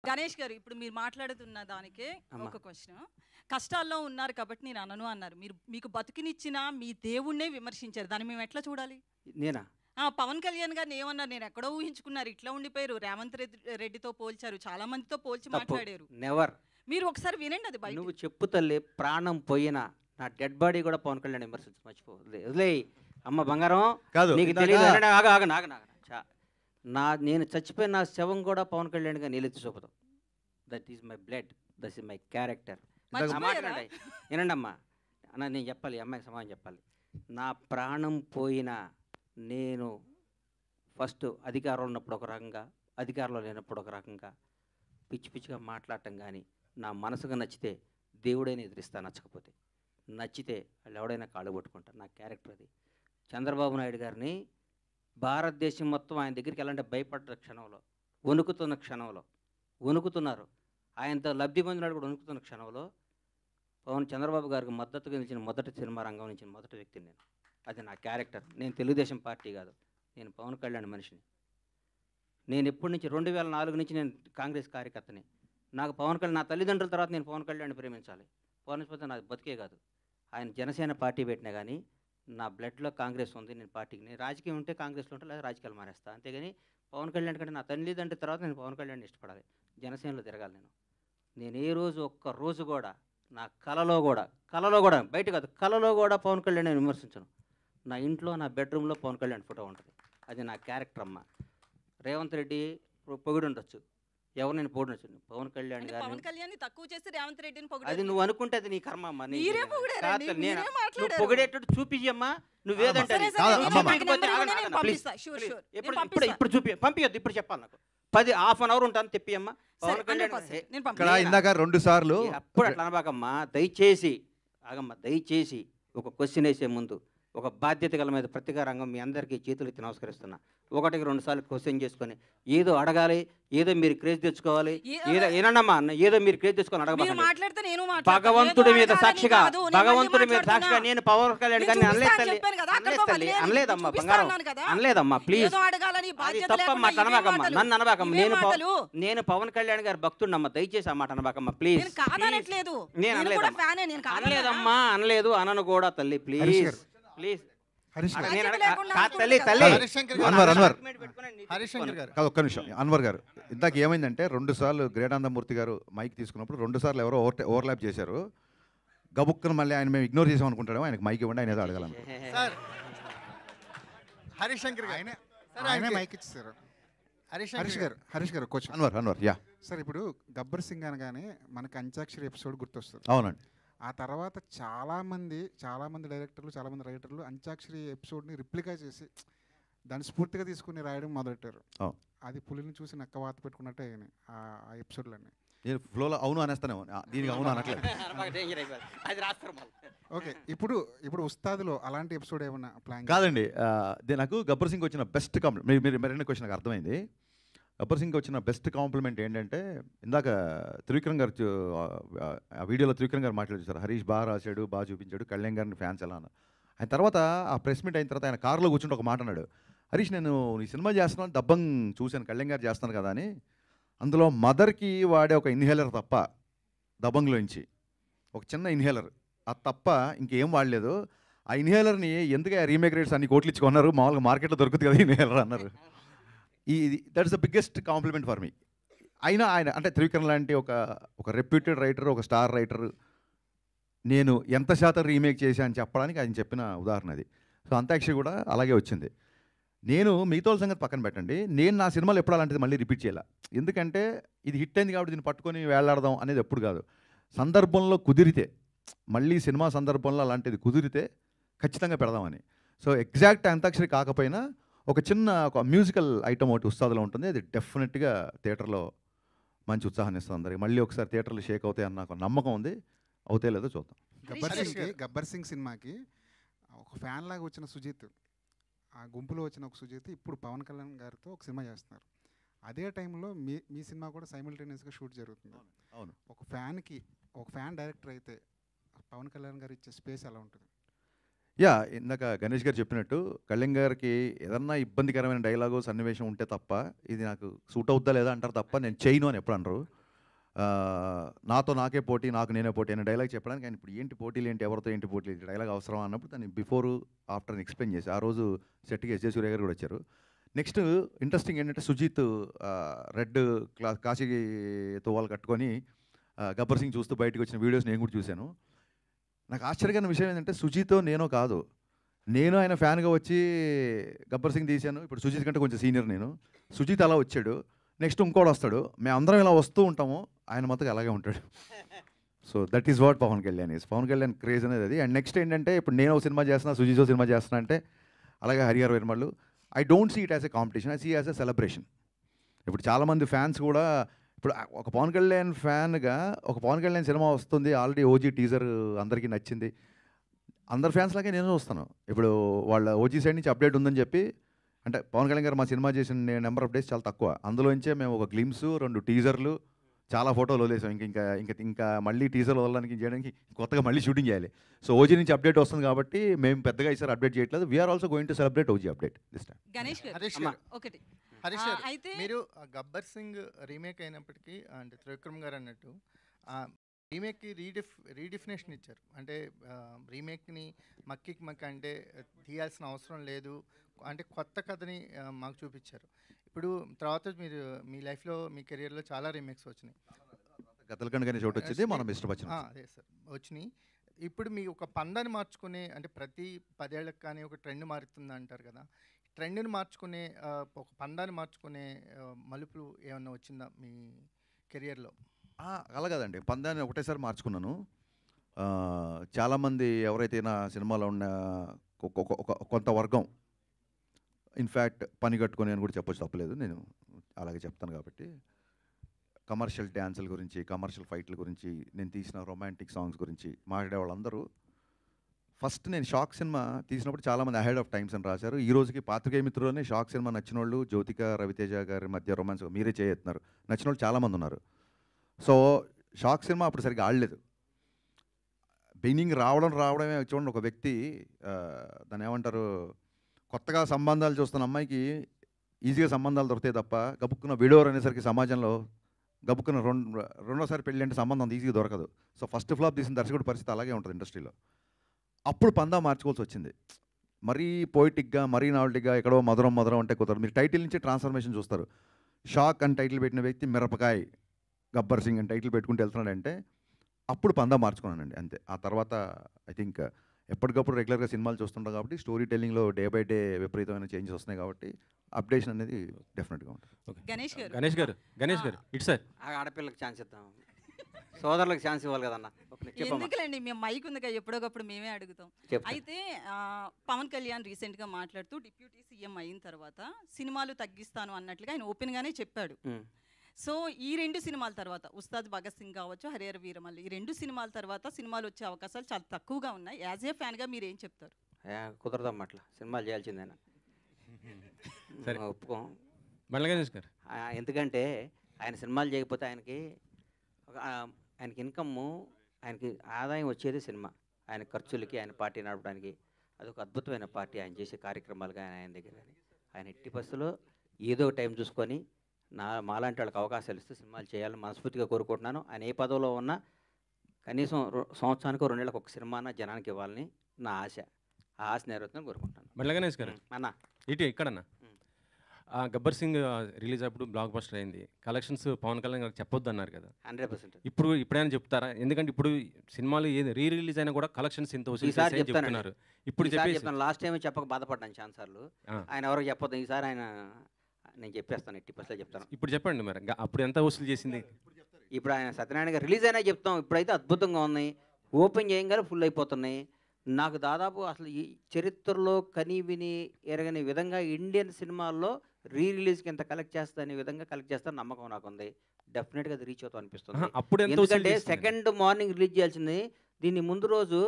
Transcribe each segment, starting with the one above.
గణేష్ గారు ఇప్పుడు మీరు మాట్లాడుతున్న దానికే ఒక క్వశ్చన్. కష్టాల్లో ఉన్నారు కాబట్టి నేను అనను అన్నారు. మీరు మీకు బతుకునిచ్చిన మీ దేవుణ్ణే విమర్శించారు. దాన్ని మేము ఎట్లా చూడాలి? నేనా? పవన్ కళ్యాణ్ గారిని ఏమన్నారు? నేను ఎక్కడో ఊహించుకున్నారు, ఇట్లా ఉండిపోయారు. రేవంత్ రెడ్డితో పోల్చారు, చాలా మందితో పోల్చి మాట్లాడారు. నెవర్. మీరు ఒకసారి వినండి అది బయట. నువ్వు చెప్పు తల్లి, ప్రాణం పోయినా నా డెడ్ బాడీ కూడా పవన్ కళ్యాణ్ విమర్శించి మర్చిపో. వదిలే అమ్మ బంగారం, కాదు నీకు తెలియదు. నేను చచ్చిపోయిన నా శవం కూడా పవన్ కళ్యాణ్గా నీళ్ళెత్తి చూపుతాం. That is my blood, that is my character. వినండి అమ్మా, అన్న నేను చెప్పాలి, అమ్మాయికి సమాధానం చెప్పాలి. నా ప్రాణం పోయినా నేను ఫస్ట్ అధికారంలో ఉన్నప్పుడు ఒక రకంగా, అధికారంలో లేనప్పుడు ఒక రకంగా పిచ్చి పిచ్చిగా మాట్లాడటం. కానీ నా మనసుగా నచ్చితే దేవుడైనా ఎదిరిస్తా, నచ్చకపోతే నచ్చితే వాళ్ళు ఎవడైనా కాళ్ళు పట్టుకుంటారు. నా క్యారెక్టర్ అది. చంద్రబాబు నాయుడు గారిని భారతదేశం మొత్తం ఆయన దగ్గరికి వెళ్ళాలంటే భయపడ్డ క్షణంలో, వణుకుతున్న క్షణంలో, వణుకుతున్నారు. ఆయనతో లబ్ధి పొందినాడు కూడా వణుకుతున్న క్షణంలో చంద్రబాబు గారికి మద్దతుగా నిలిచిన మొదటి సినిమా రంగం నుంచి మొదటి వ్యక్తిని నేను. అది నా క్యారెక్టర్. నేను తెలుగుదేశం పార్టీ కాదు, నేను పవన్ కళ్యాణ్ మనిషిని. నేను ఎప్పటి నుంచి 2004 నుంచి నేను కాంగ్రెస్ కార్యకర్తని. నాకు పవన్ కళ్యాణ్, నా తల్లిదండ్రుల తర్వాత నేను పవన్ కళ్యాణ్ ప్రేమించాలి. పవన్ నాది బతికే కాదు. ఆయన జనసేన పార్టీ పెట్టినా కానీ నా బ్లడ్లో కాంగ్రెస్ ఉంది. నేను పార్టీకి, నేను రాజకీయం ఉంటే కాంగ్రెస్లో ఉంటే లేదా రాజకీయాలు మానేస్తా. అంతేగాని పవన్ కళ్యాణ్ కంటే నా తల్లిదండ్రుల తర్వాత నేను పవన్ కళ్యాణ్ ఇష్టపడాలి, జనసేనలో తిరగాలి. నేను ఏ రోజు ఒక్క రోజు కూడా నా కలలో కూడా బయట కాదు, కలలో కూడా పవన్ కళ్యాణ్ నేను విమర్శించను. నా ఇంట్లో, నా బెడ్రూమ్లో పవన్ కళ్యాణ్ ఫోటో ఉంటుంది. అది నా క్యారెక్టర్ అమ్మ. రేవంత్ రెడ్డి పొగిడి ఉండొచ్చు, ఎవరు నేను పొగిడొచ్చు. పవన్ కళ్యాణ్ గారిని తక్కువ చేసి రేవంత్ రెడ్డిని అది నువ్వు అనుకుంటే అది నీ కర్మ అమ్మ. నువ్వు పొగిడేటట్టు చూపియమ్మా. నువ్వేదంటే ఇప్పుడు చూపి పంపించద్దు. ఇప్పుడు చెప్పాలి నాకు 10 హాఫ్ ఉంటాను తెప్పియమ్మా. పవన్ కళ్యాణ్ ఇందాక 2 సార్లు అప్పుడు అట్లా అనబాకమ్మా. దయచేసి ఆగమ్మా, దయచేసి ఒక క్వశ్చన్ వేసే ముందు ఒక బాధ్యత గల మీద ప్రతిగా రంగం మీ అందరికీ చేతులు ఎత్తి నమస్కరిస్తున్నా. 1-2 సార్లు క్వశ్చన్ చేసుకొని ఏదో అడగాలి, ఏదో మీరు క్రేజ్ తెచ్చుకోవాలి, ఏదో ఏనమ్మా ఏదో మీరు క్రేజ్ తెచ్చుకొని అడగబాకండి. భగవంతుడి మీద సాక్షిగా నేను పవన్ కళ్యాణ్ గారిని అనలేదమ్మా బంగారం, అనలేదమ్మా. ప్లీజ్ అది తప్పమ్మా, అనబాకమ్మా, నన్ను అనబాకమ్మా. నేను పవన్ కళ్యాణ్ గారి భక్తుడినమ్మా, దయచేసి ఆ మాట అనబాకమ్మా ప్లీజ్. నేను అనలేదమ్మా, అనలేదు, అనను కూడా తల్లి. ప్లీజ్ ప్లీజ్ ఒక్క నిమిషం. అన్వర్ గారు, ఇందాక ఏమైందంటే 2 సార్లు గ్రేటానందమూర్తి గారు మైక్ తీసుకున్నప్పుడు 2 సార్లు ఎవరో ఓవర్లాప్ చేశారు. గబుక్కను మళ్ళీ ఆయన మేము ఇగ్నోర్ చేసాం అనుకుంటాడు. ఆయనకు మైక్ ఇవ్వండి, ఆయన ఏదో అడగాలను. హరీష్ గారు క్వశ్చన్. అన్వర్ యా సార్, ఇప్పుడు గబ్బర్ సింగ్ అనగానే మనకి అంత్యాక్షరి ఎపిసోడ్ గుర్తొస్తుంది. అవునండి. ఆ తర్వాత చాలామంది డైరెక్టర్లు, చాలామంది రైటర్లు అంత్యాక్షరి ఎపిసోడ్ని రిప్లికా చేసి దాన్ని స్ఫూర్తిగా తీసుకుని రాయడం మొదలెట్టారు. అది పులిని చూసి నక్క వాత పెట్టుకున్నట్టే ఆ ఎపిసోడ్లన్నీ. నేను ఫ్లోలో అవును అనేస్తానేమో, దీనికి అవును అనట్లేదు. ఓకే, ఇప్పుడు ఉస్తాదులో అలాంటి ఎపిసోడ్ ఏమన్నా ప్లాన్? కాదండి, నాకు గబ్బర్ సింగ్ వచ్చిన బెస్ట్ కాంప్లిమెంట్, మీరు మరిన్ని క్వశ్చన్ నాకు అర్థమైంది. గబ్బర్ సింగ్ వచ్చిన బెస్ట్ కాంప్లిమెంట్ ఏంటంటే, ఇందాక త్రివిక్రమ్ గారు ఆ వీడియోలో త్రివిక్రమ్ గారు మాట్లాడారు, హరీష్ బాగా రాశాడు, బాగా చూపించాడు, కళ్యాణ్ గారిని ఫ్యాన్స్ ఎలా అన్న. ఆయన తర్వాత ఆ ప్రెస్ మీట్ అయిన తర్వాత ఆయన కారులో కూర్చుంటే ఒక మాట అన్నాడు, హరీష్ నేను ఈ సినిమా చేస్తున్నాను, దబ్బంగ్ చూశాను, కళ్యాణ్ గారు చేస్తాను కదా అని. అందులో మదర్కి వాడే ఒక ఇన్హేలర్ తప్ప, దబంగ్లోంచి ఒక చిన్న ఇన్హేలర్, అది తప్ప ఇంకేం వాడలేదు. ఆ ఇన్హేలర్ని ఎందుకు రీమేక్ రేట్స్ అన్ని కోట్లు ఇచ్చుకున్నారు, మామూలుగా మార్కెట్లో దొరుకుతుంది కదా ఇన్హేలర్ అన్నారు. That is the biggest compliment for me. అయినా ఆయన అంటే త్రివిక్రమ్ లాంటి ఒక రెప్యూటెడ్ రైటర్, ఒక స్టార్ రైటర్, నేను ఎంత శాతం రీమేక్ చేశా అని చెప్పడానికి ఆయన చెప్పిన ఉదాహరణ అది. సో అంత్యాక్షరి కూడా అలాగే వచ్చింది. నేను మిగతా సంగతి పక్కన పెట్టండి, నేను నా సినిమాలు ఎప్పుడు అలాంటిది మళ్ళీ రిపీట్ చేయాలి. ఎందుకంటే ఇది హిట్ అయింది కాబట్టి దీన్ని పట్టుకొని వేలాడదాం అనేది ఎప్పుడు కాదు. సందర్భంలో కుదిరితే, మళ్ళీ సినిమా సందర్భంలో అలాంటిది కుదిరితే ఖచ్చితంగా పెడదామని. సో ఎగ్జాక్ట్ అంత్యాక్షరి కాకపోయినా ఒక మ్యూజికల్ ఐటమ్ ఒకటి ఉస్తాదులో ఉంటుంది. అది డెఫినెట్గా థియేటర్లో మంచి ఉత్సాహాన్ని ఇస్తుంది అందరికి. మళ్ళీ ఒకసారి థియేటర్లు షేక్ అవుతాయి అన్న నాకు నమ్మకం ఉంది. అవుతాయి లేదో చూద్దాం. గబ్బర్ సింగ్ సినిమాకి ఒక ఫ్యాన్ లాగా వచ్చిన సుజిత్, ఆ గుంపులో వచ్చిన ఒక సుజిత్ ఇప్పుడు పవన్ కళ్యాణ్ గారితో ఒక సినిమా చేస్తున్నారు. అదే టైంలో మీ సినిమా కూడా సైమల్టేనియస్గా షూట్ జరుగుతుంది. అవును. ఒక ఫ్యాన్ డైరెక్టర్ అయితే పవన్ కళ్యాణ్ గారు ఇచ్చే స్పేస్ ఎలా ఉంటుంది? యా ఇందాక గణేష్ గారు చెప్పినట్టు కళ్యాణ్ గారికి ఏదన్నా ఇబ్బందికరమైన డైలాగు సన్నివేశం ఉంటే తప్ప ఇది నాకు సూట్ అవుద్దా లేదా అంటారు తప్ప నేను చేయను అని ఎప్పుడు అనరు. నాతో నాకే పోటీ నాకు నేనే పోటీ అనే డైలాగ్ చెప్పడానికి ఆయన ఇప్పుడు ఏంటి పోటీలు ఏంటి ఎవరితో ఏంటి పోటీలు ఏంటి డైలాగ్ అవసరం అన్నప్పుడు దాన్ని బిఫోర్ ఆఫ్టర్ అని ఎక్స్ప్లెయిన్ చేసి ఆ రోజు సెట్కి ఎస్ జే సూర్య గారు కూడా వచ్చారు. నెక్స్ట్ ఇంట్రెస్టింగ్ ఏంటంటే సుజీత్ రెడ్ కాశీతో వాళ్ళు కట్టుకొని గబ్బర్ సింగ్ చూస్తూ బయటకు వచ్చిన వీడియోస్ నేను కూడా చూశాను. నాకు ఆశ్చర్యకరమైన విషయం ఏంటంటే సుజీతో నేనో కాదు, నేను ఆయన ఫ్యాన్గా వచ్చి గబ్బర్ సింగ్ తీశాను. ఇప్పుడు సుజీత్ కంటే కొంచెం సీనియర్ నేను. సుజీత్ అలా వచ్చాడు, నెక్స్ట్ ఇంకోటి వస్తాడు, మేమందరం ఇలా వస్తూ ఉంటాము, ఆయన మొత్తం అలాగే ఉంటాడు. So that is what Pawan Kalyan is. Pawan Kalyan craze అనేది అది. అండ్ నెక్స్ట్ ఏంటంటే ఇప్పుడు నేను ఒక సినిమా చేస్తున్నా, సుజీత్ సినిమా చేస్తున్నా అంటే అలాగే Harihara Veeramallu. I don't see it as a competition, I see as a celebration. ఇప్పుడు చాలామంది ఫ్యాన్స్ కూడా ఇప్పుడు ఒక పవన్ కళ్యాణ్ ఫ్యాన్గా ఒక పవన్ కళ్యాణ్ సినిమా వస్తుంది, ఆల్రెడీ ఓజీ టీజర్ అందరికీ నచ్చింది, అందరు ఫ్యాన్స్ లాగే నేను చూస్తాను. ఇప్పుడు వాళ్ళ ఓజీ సైడ్ నుంచి అప్డేట్ ఉందని చెప్పి, అంటే పవన్ కళ్యాణ్ గారు మా సినిమా చేసిన నెంబర్ ఆఫ్ డేస్ చాలా తక్కువ, అందులోంచే మేము ఒక గ్లిమ్స్ 2 టీజర్లు చాలా ఫోటోలు వదిలేసాం. ఇంకా మళ్ళీ టీజర్లు వదలడానికి చేయడానికి కొత్తగా మళ్ళీ షూటింగ్ చేయాలి. సో ఓజీ నుంచి అప్డేట్ వస్తుంది కాబట్టి మేము పెద్దగా ఈసారి అప్డేట్ చేయట్లేదు. We're also going to celebrate OG update this time. Ganesh గారు హరీష్ అమ్మా. గారు, ఒకటి హరీష్ గారు, అయితే మీరు గబ్బర్ సింగ్ రీమేక్ అయినప్పటికీ అంటే త్రివిక్రమ్ గారు అన్నట్టు రీమేక్కి రీడిఫినేషన్ ఇచ్చారు. అంటే రీమేక్ని మక్కి అంటే తీయాల్సిన అవసరం లేదు, అంటే కొత్త కథని మాకు చూపించారు. ఇప్పుడు తర్వాత మీరు మీ లైఫ్లో మీ కెరియర్లో చాలా రీమేక్స్ వచ్చినాయి. గతలకండ కానీ చోటు వచ్చింది, మనం ఇష్టపచ్చిన అదే సార్ వచ్చినాయి. ఇప్పుడు మీ ఒక పందాన్ని మార్చుకునే, అంటే ప్రతి 10 ఏళ్ళకి కానీ ఒక ట్రెండ్ మారుతుంది అంటారు కదా, ట్రెండ్ని మార్చుకునే ఒక పందాన్ని మార్చుకునే మలుపులు ఏమన్నా వచ్చిందా మీ కెరియర్లో? అలా కదండి, పందాన్ని ఒకటేసారి మార్చుకున్నాను. చాలామంది ఎవరైతే నా సినిమాలో ఉన్న కొంత వర్గం, ఇన్ఫ్యాక్ట్ పని కట్టుకొని అని కూడా చెప్పొచ్చు, తప్పలేదు, నేను అలాగే చెప్తాను కాబట్టి, కమర్షియల్ డ్యాన్సుల గురించి, కమర్షియల్ ఫైట్ల గురించి, నేను తీసిన రొమాంటిక్ సాంగ్స్ గురించి మాట్లాడే వాళ్ళందరూ ఫస్ట్ నేను షాక్ సినిమా తీసినప్పుడు చాలామంది అహెడ్ ఆఫ్ టైమ్స్ అని రాశారు. ఈ రోజుకి పాత్రికేయ మిత్రులోనే షాక్ సినిమా నచ్చిన వాళ్ళు, జ్యోతిక రవితేజ గారి మధ్య రొమాన్స్ మీరే చేస్తున్నారు, నచ్చిన వాళ్ళు చాలామంది ఉన్నారు. సో షాక్ సినిమా అప్పుడు సరిగ్గా ఆడలేదు. బిగినింగ్ రావడమే చూడండి, ఒక వ్యక్తి దాన్ని ఏమంటారు, కొత్తగా సంబంధాలు చూస్తున్న అమ్మాయికి ఈజీగా సంబంధాలు దొరుకుతాయి తప్ప గబుక్కున్న విడోర్ అనేసరికి సమాజంలో గబుక్కున్న రెండోసారి పెళ్ళి అంటే సంబంధం అంత ఈజీగా దొరకదు. సో ఫస్ట్ ఫ్లాప్ తీసిన దర్శకుడి పరిస్థితి అలాగే ఉంటుంది ఇండస్ట్రీలో. అప్పుడు పందా మార్చుకోవాల్సి వచ్చింది. మరీ పోయిటిక్గా, మరీ నావల్టీగా ఎక్కడో మధురం అంటే కుదరదు. మీరు టైటిల్ నుంచి ట్రాన్స్ఫర్మేషన్ చూస్తారు. షాక్ అని టైటిల్ పెట్టిన వ్యక్తి మిరపకాయ్ గబ్బర్ సింగ్ అని టైటిల్ పెట్టుకుంటూ వెళ్తున్నాడంటే అప్పుడు పందా మార్చుకున్నానండి, అంతే. ఆ తర్వాత ఐ థింక్ ఎప్పటికప్పుడు రెగ్యులర్గా సినిమాలు చూస్తుంటాం కాబట్టి స్టోరీ టెల్లింగ్లో డే బై డే విపరీతమైన చేంజెస్ వస్తున్నాయి కాబట్టి అప్డేషన్ అనేది డెఫినెట్గా ఉంటుంది. గణేష్ గారు గణేష్ గారు ఇటు సార్, ఆడపిల్లకి ఛాన్స్ ఇద్దాం, సోదరులకు ఛాన్స్ ఇవ్వాలి కదన్న. ఎందుకులేండి, మేము మైక్ ఉందిగా ఎప్పుడోకప్పుడు మేమే అడుగుతాం. అయితే పవన్ కళ్యాణ్ రీసెంట్గా మాట్లాడుతూ డిప్యూటీ సీఎం అయిన తర్వాత సినిమాలు తగ్గిస్తాను అన్నట్లుగా ఆయన ఓపెన్గానే చెప్పాడు. సో ఈ 2 సినిమాల తర్వాత ఉస్తాద్ భగత్ సింగ్ కావచ్చు, హరిహర వీరమల్లు, ఈ 2 సినిమాల తర్వాత సినిమాలు వచ్చే అవకాశాలు చాలా తక్కువగా ఉన్నాయి. యాజ్ ఏ ఫ్యాన్గా మీరు ఏం చెప్తారు? కుదరదమ్మా, అట్లా సినిమాలు చేయాల్సిందేనా, ఒప్పుకోం. గణేష్ గారు, ఎందుకంటే ఆయన సినిమాలు చేయకపోతే ఆయనకి ఇన్కమ్, ఆయనకి ఆదాయం వచ్చేది సినిమా. ఆయన ఖర్చులకి, ఆయన పార్టీ నడపడానికి అదొక అద్భుతమైన పార్టీ. ఆయన చేసే కార్యక్రమాలు కానీ ఆయన దగ్గర కానీ ఆయన ఎట్టి పరిస్థితుల్లో ఏదో టైం చూసుకొని మాలాంటి వాళ్ళకి అవకాశాలు ఇస్తూ సినిమాలు చేయాలని మనస్ఫూర్తిగా కోరుకుంటున్నాను. ఆయన ఏ పదవిలో ఉన్నా కనీసం సంవత్సరానికి 2 నెలలకు ఒక సినిమాన జనానికి ఇవ్వాలని నా ఆశ. ఆ ఆశ నెరవేరుతుందని కోరుకుంటాను. గణేష్ గారు అన్న ఇక్కడన్నా గబ్బర్ సింగ్ రిలీజ్ అప్పుడు బ్లాక్ బస్టర్ అయింది, కలెక్షన్స్ పవన్ కళ్యాణ్ గారికి చెప్పొద్దు అన్నారు కదా, 100%. ఇప్పుడైనా చెప్తారా? ఎందుకంటే ఇప్పుడు సినిమాలు ఏది రిలీజ్ అయినా కూడా కలెక్షన్స్ ఇంత చెప్తున్నారు. ఇప్పుడు చెప్తాను, లాస్ట్ టైం చెప్పక బాధపడ్డాను ఛాన్సార్లు. ఆయన ఎవరో చెప్పొద్దు, ఈసారి ఆయన నేను చెప్పేస్తాను, ఎట్టి పరిస్థితుల్లో చెప్తాను. ఇప్పుడు చెప్పండి మరి, అప్పుడు ఎంత వసూలు చేసింది? ఇప్పుడు ఆయన సత్యనారాయణ గారు రిలీజ్ అయినా చెప్తాం. ఇప్పుడైతే అద్భుతంగా ఉన్నాయి, ఓపెన్ చేయగానే ఫుల్ అయిపోతున్నాయి. నాకు దాదాపు అసలు ఈ చరిత్రలో కని విని ఎరగని విధంగా ఇండియన్ సినిమాల్లో రిలీజ్కి ఎంత కలెక్ట్ చేస్తా విధంగా కలెక్ట్ చేస్తాను నమ్మకం నాకు ఉంది. డెఫినెట్గా అది రీచ్ అవుతాం అనిపిస్తుంది. ఎందుకంటే సెకండ్ మార్నింగ్ రిలీజ్ చేయాల్సింది, దీన్ని ముందు రోజు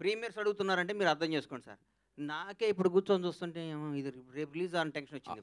ప్రీమియర్స్ అడుగుతున్నారంటే మీరు అర్థం చేసుకోండి సార్. నాకే ఇప్పుడు కూర్చొని చూస్తుంటే ఇది రేపు రిలీజ్ అని టెన్షన్ వచ్చింది.